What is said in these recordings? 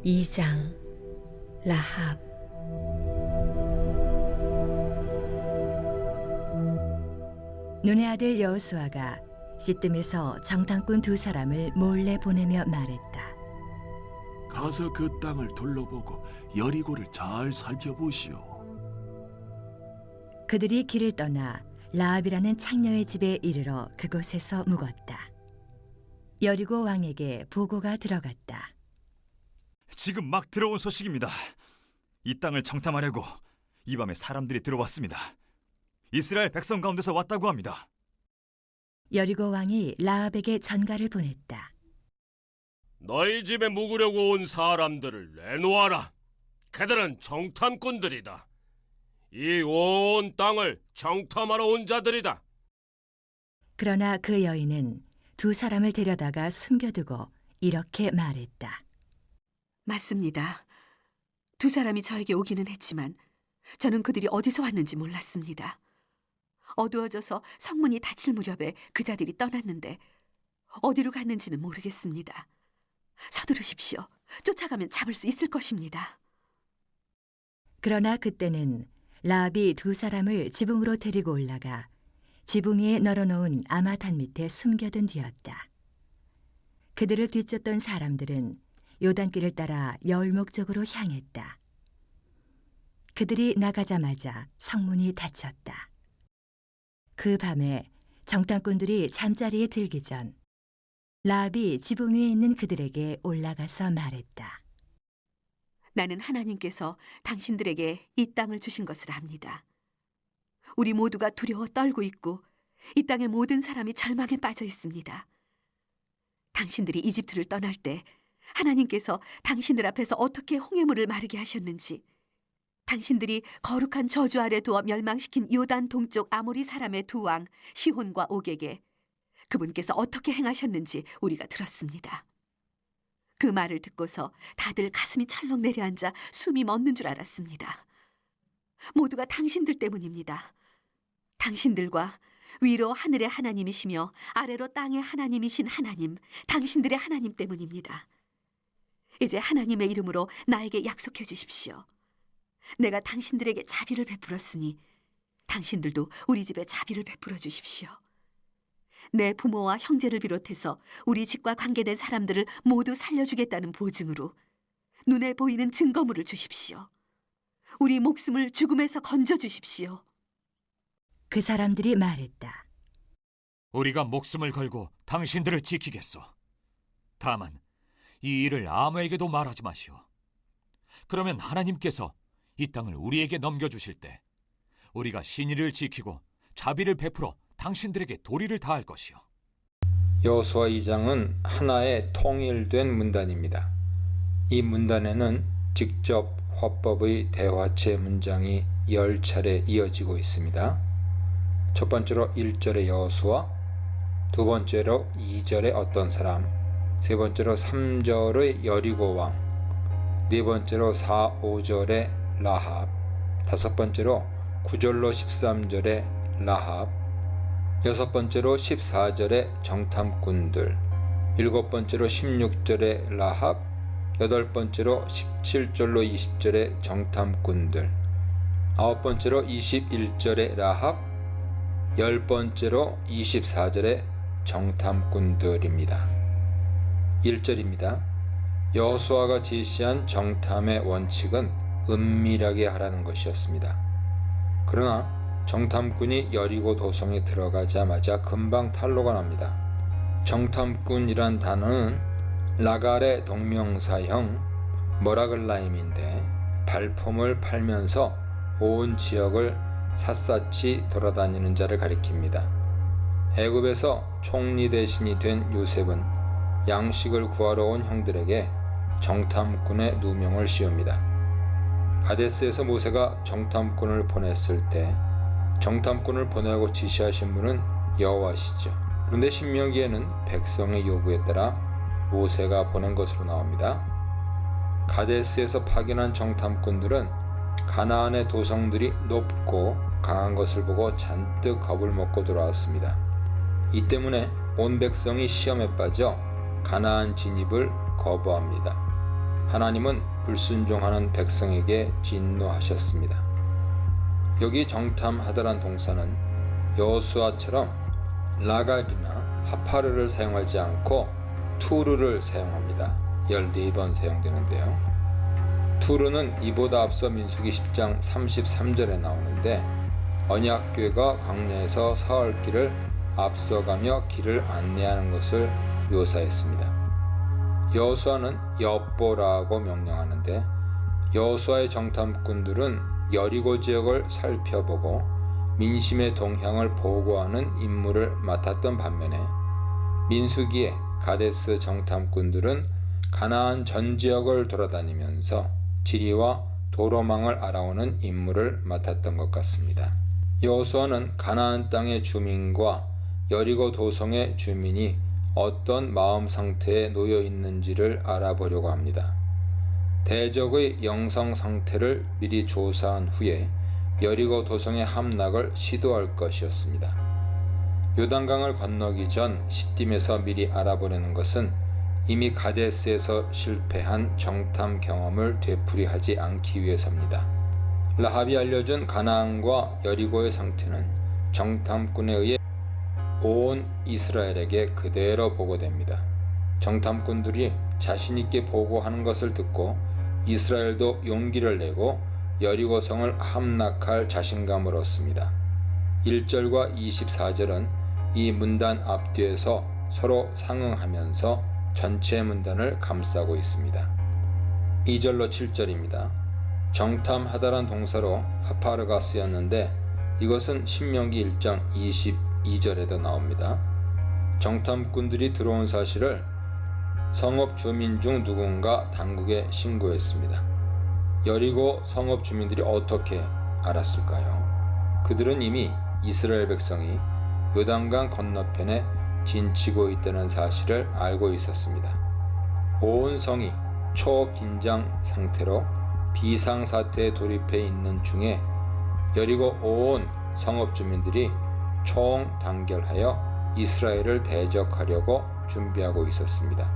2장 라합. 눈의 아들 여호수아가 시뜸에서 정탐꾼 2사람을 몰래 보내며 말했다. 가서 그 땅을 둘러보고 여리고를 잘 살펴보시오. 그들이 길을 떠나 라합이라는 창녀의 집에 이르러 그곳에서 묵었다. 여리고 왕에게 보고가 들어갔다. 지금 막 들어온 소식입니다. 이 땅을 정탐하려고 이 밤에 사람들이 들어왔습니다. 이스라엘 백성 가운데서 왔다고 합니다. 여리고 왕이 라합에게 전가를 보냈다. 너희 집에 묵으려고 온 사람들을 내놓아라. 그들은 정탐꾼들이다. 이 온 땅을 정탐하러 온 자들이다. 그러나 그 여인은 2사람을 데려다가 숨겨두고 이렇게 말했다. 맞습니다. 2사람이 저에게 오기는 했지만 저는 그들이 어디서 왔는지 몰랐습니다. 어두워져서 성문이 닫힐 무렵에 그 자들이 떠났는데 어디로 갔는지는 모르겠습니다. 서두르십시오. 쫓아가면 잡을 수 있을 것입니다. 그러나 그때는 라합이 2사람을 지붕으로 데리고 올라가 지붕 위에 널어놓은 아마단 밑에 숨겨둔 뒤였다. 그들을 뒤쫓던 사람들은 요단길을 따라 여울목 쪽으로 향했다. 그들이 나가자마자 성문이 닫혔다. 그 밤에 정탐꾼들이 잠자리에 들기 전 라합이 지붕 위에 있는 그들에게 올라가서 말했다. 나는 하나님께서 당신들에게 이 땅을 주신 것을 압니다. 우리 모두가 두려워 떨고 있고 이 땅의 모든 사람이 절망에 빠져 있습니다. 당신들이 이집트를 떠날 때 하나님께서 당신들 앞에서 어떻게 홍해물을 마르게 하셨는지, 당신들이 거룩한 저주 아래 두어 멸망시킨 요단 동쪽 아모리 사람의 2왕 시혼과 옥에게 그분께서 어떻게 행하셨는지 우리가 들었습니다. 그 말을 듣고서 다들 가슴이 철렁 내려앉아 숨이 멎는 줄 알았습니다. 모두가 당신들 때문입니다. 당신들과 위로 하늘의 하나님이시며 아래로 땅의 하나님이신 하나님, 당신들의 하나님 때문입니다. 이제 하나님의 이름으로 나에게 약속해 주십시오. 내가 당신들에게 자비를 베풀었으니 당신들도 우리 집에 자비를 베풀어 주십시오. 내 부모와 형제를 비롯해서 우리 집과 관계된 사람들을 모두 살려주겠다는 보증으로 눈에 보이는 증거물을 주십시오. 우리 목숨을 죽음에서 건져주십시오. 그 사람들이 말했다. 우리가 목숨을 걸고 당신들을 지키겠소. 다만 이 일을 아무에게도 말하지 마시오. 그러면 하나님께서 이 땅을 우리에게 넘겨주실 때 우리가 신의를 지키고 자비를 베풀어 당신들에게 도리를 다할 것이요. 여호수아 2장은 하나의 통일된 문단입니다. 이 문단에는 직접 화법의 대화체 문장이 10차례 이어지고 있습니다. 첫 번째로 1절의 여호수아, 두 번째로 2절의 어떤 사람, 세 번째로 3절의 여리고 왕, 네 번째로 4, 5절의 라합, 다섯 번째로 9절로 13절의 라합, 여섯 번째로 14절의 정탐꾼들, 일곱 번째로 16절의 라합, 여덟 번째로 17절로 20절의 정탐꾼들, 아홉 번째로 21절의 라합, 열 번째로 24절의 정탐꾼들입니다. 1절입니다. 여호수아가 제시한 정탐의 원칙은 은밀하게 하라는 것이었습니다. 그러나 정탐꾼이 여리고 도성에 들어가자마자 금방 탄로가 납니다. 정탐꾼이란 단어는 라갈의 동명사형 머라글라임인데 발품을 팔면서 온 지역을 샅샅이 돌아다니는 자를 가리킵니다. 애굽에서 총리 대신이 된 요셉은 양식을 구하러 온 형들에게 정탐꾼의 누명을 씌웁니다. 가데스에서 모세가 정탐꾼을 보냈을 때 정탐꾼을 보내라고 지시하신 분은 여호와시죠. 그런데 신명기에는 백성의 요구에 따라 모세가 보낸 것으로 나옵니다. 가데스에서 파견한 정탐꾼들은 가나안의 도성들이 높고 강한 것을 보고 잔뜩 겁을 먹고 돌아왔습니다. 이 때문에 온 백성이 시험에 빠져 가나안 진입을 거부합니다. 하나님은 불순종하는 백성에게 진노하셨습니다. 여기 정탐하다란 동사는 여호수아처럼 라갈이나 하파르를 사용하지 않고 투르를 사용합니다. 14번 사용되는데요. 투르는 이보다 앞서 민수기 10장 33절에 나오는데 언약궤가 광야에서 사흘길을 앞서가며 길을 안내하는 것을 묘사했습니다. 여호수아는 엿보라고 명령하는데 여호수아의 정탐꾼들은 여리고 지역을 살펴보고 민심의 동향을 보고하는 임무를 맡았던 반면에 민수기의 가데스 정탐꾼들은 가나안 전 지역을 돌아다니면서 지리와 도로망을 알아오는 임무를 맡았던 것 같습니다. 여호수아는 가나안 땅의 주민과 여리고 도성의 주민이 어떤 마음 상태에 놓여 있는지를 알아보려고 합니다. 대적의 영성 상태를 미리 조사한 후에 여리고 도성의 함락을 시도할 것이었습니다. 요단강을 건너기 전 시딤에서 미리 알아보려는 것은 이미 가데스에서 실패한 정탐 경험을 되풀이하지 않기 위해서입니다. 라합이 알려준 가나안과 여리고의 상태는 정탐꾼에 의해 온 이스라엘에게 그대로 보고됩니다. 정탐꾼들이 자신있게 보고하는 것을 듣고 이스라엘도 용기를 내고 여리고성을 함락할 자신감을 얻습니다. 1절과 24절은 이 문단 앞뒤에서 서로 상응하면서 전체 문단을 감싸고 있습니다. 2절로 7절입니다. 정탐하다란 동사로 하파르가 쓰였는데 이것은 신명기 1장 22절에도 나옵니다. 정탐꾼들이 들어온 사실을 성읍 주민 중 누군가 당국에 신고했습니다. 여리고 성읍 주민들이 어떻게 알았을까요? 그들은 이미 이스라엘 백성이 요단강 건너편에 진치고 있다는 사실을 알고 있었습니다. 온 성이 초긴장 상태로 비상사태에 돌입해 있는 중에 여리고 온 성읍 주민들이 총단결하여 이스라엘을 대적하려고 준비하고 있었습니다.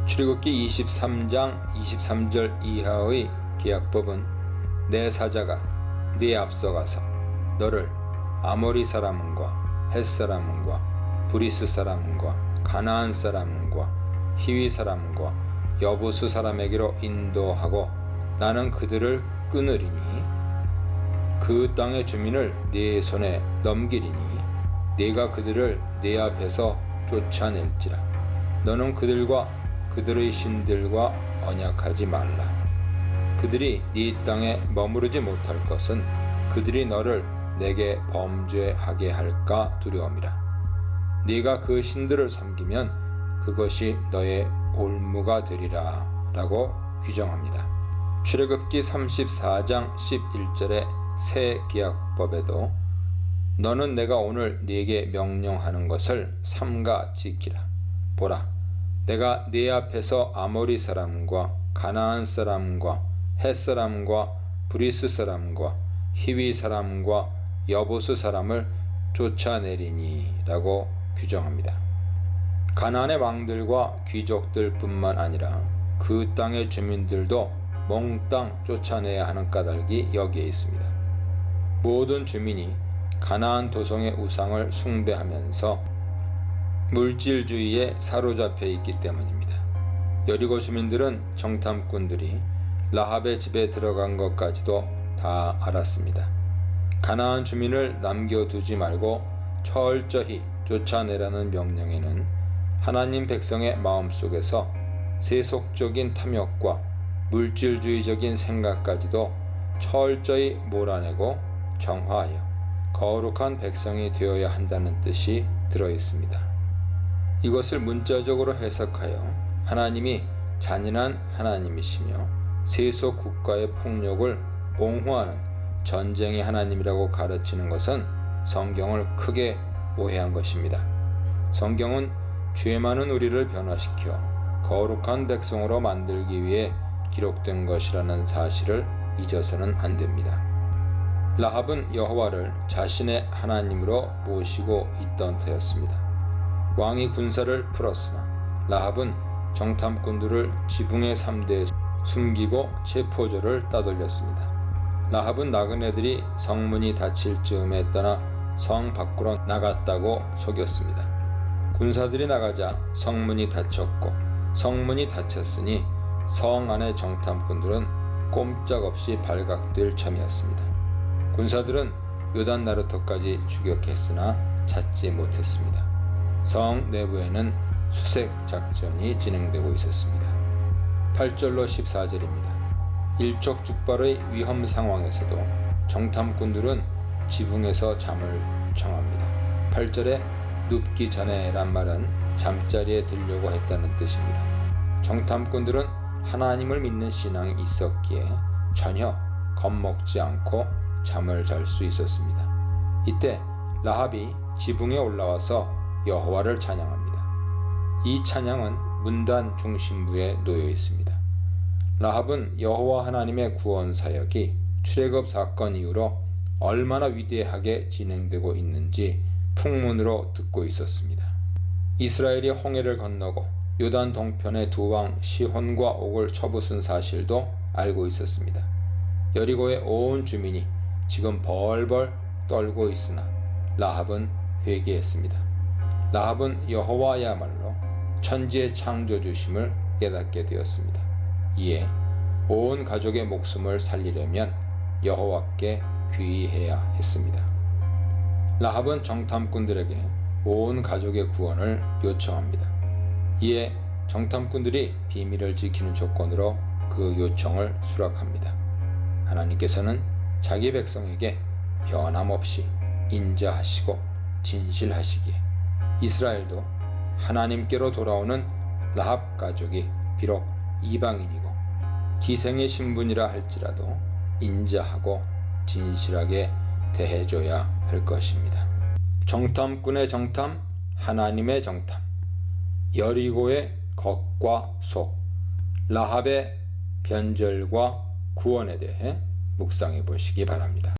출애굽기 23장 23절 이하의 계약법은 내 사자가 네 앞서가서 너를 아모리 사람과 헷 사람과 브리스 사람과 가나안 사람과 히위 사람과 여부스 사람에게로 인도하고 나는 그들을 끊으리니 그 땅의 주민을 네 손에 넘기리니 네가 그들을 네 앞에서 쫓아낼지라. 너는 그들과 그들의 신들과 언약하지 말라. 그들이 네 땅에 머무르지 못할 것은 그들이 너를 내게 범죄하게 할까 두려움이라. 네가 그 신들을 섬기면 그것이 너의 올무가 되리라 라고 규정합니다. 출애굽기 34장 11절의 새 계약법에도 너는 내가 오늘 네게 명령하는 것을 삼가 지키라. 보라, 내가 네 앞에서 아모리 사람과 가나안 사람과 헷 사람과 브리스 사람과 히위 사람과 여부스 사람을 쫓아내리니 라고 규정합니다. 가나안의 왕들과 귀족들 뿐만 아니라 그 땅의 주민들도 몽땅 쫓아내야 하는 까닭이 여기에 있습니다. 모든 주민이 가나안 도성의 우상을 숭배하면서 물질주의에 사로잡혀 있기 때문입니다. 여리고 주민들은 정탐꾼들이 라합의 집에 들어간 것까지도 다 알았습니다. 가나안 주민을 남겨두지 말고 철저히 쫓아내라는 명령에는 하나님 백성의 마음속에서 세속적인 탐욕과 물질주의적인 생각까지도 철저히 몰아내고 정화하여 거룩한 백성이 되어야 한다는 뜻이 들어 있습니다. 이것을 문자적으로 해석하여 하나님이 잔인한 하나님이시며 세속 국가의 폭력을 옹호하는 전쟁의 하나님이라고 가르치는 것은 성경을 크게 오해한 것입니다. 성경은 죄 많은 우리를 변화시켜 거룩한 백성으로 만들기 위해 기록된 것이라는 사실을 잊어서는 안 됩니다. 라합은 여호와를 자신의 하나님으로 모시고 있던 터였습니다. 왕이 군사를 풀었으나 라합은 정탐꾼들을 지붕의 3대에 숨기고 체포조를 따돌렸습니다. 라합은 나그네들이 성문이 닫힐 즈음에 떠나 성 밖으로 나갔다고 속였습니다. 군사들이 나가자 성문이 닫혔고 성문이 닫혔으니 성 안의 정탐꾼들은 꼼짝없이 발각될 참이었습니다. 군사들은 요단 나루터까지 추격했으나 찾지 못했습니다. 성 내부에는 수색 작전이 진행되고 있었습니다. 8절로 14절입니다. 일촉즉발의 위험 상황에서도 정탐꾼들은 지붕에서 잠을 청합니다. 8절에 눕기 전에란 말은 잠자리에 들려고 했다는 뜻입니다. 정탐꾼들은 하나님을 믿는 신앙이 있었기에 전혀 겁먹지 않고 잠을 잘 수 있었습니다. 이때 라합이 지붕에 올라와서 여호와를 찬양합니다. 이 찬양은 문단 중심부에 놓여 있습니다. 라합은 여호와 하나님의 구원 사역이 출애굽 사건 이후로 얼마나 위대하게 진행되고 있는지 풍문으로 듣고 있었습니다. 이스라엘이 홍해를 건너고 요단 동편의 두 왕 시혼과 옥을 쳐부순 사실도 알고 있었습니다. 여리고의 온 주민이 지금 벌벌 떨고 있으나 라합은 회개했습니다. 라합은 여호와야말로 천지의 창조주심을 깨닫게 되었습니다. 이에 온 가족의 목숨을 살리려면 여호와께 귀의해야 했습니다. 라합은 정탐꾼들에게 온 가족의 구원을 요청합니다. 이에 정탐꾼들이 비밀을 지키는 조건으로 그 요청을 수락합니다. 하나님께서는 자기 백성에게 변함없이 인자하시고 진실하시기에 이스라엘도 하나님께로 돌아오는 라합 가족이 비록 이방인이고 기생의 신분이라 할지라도 인자하고 진실하게 대해줘야 할 것입니다. 정탐꾼의 정탐, 하나님의 정탐, 여리고의 겉과 속, 라합의 변절과 구원에 대해 묵상해 보시기 바랍니다.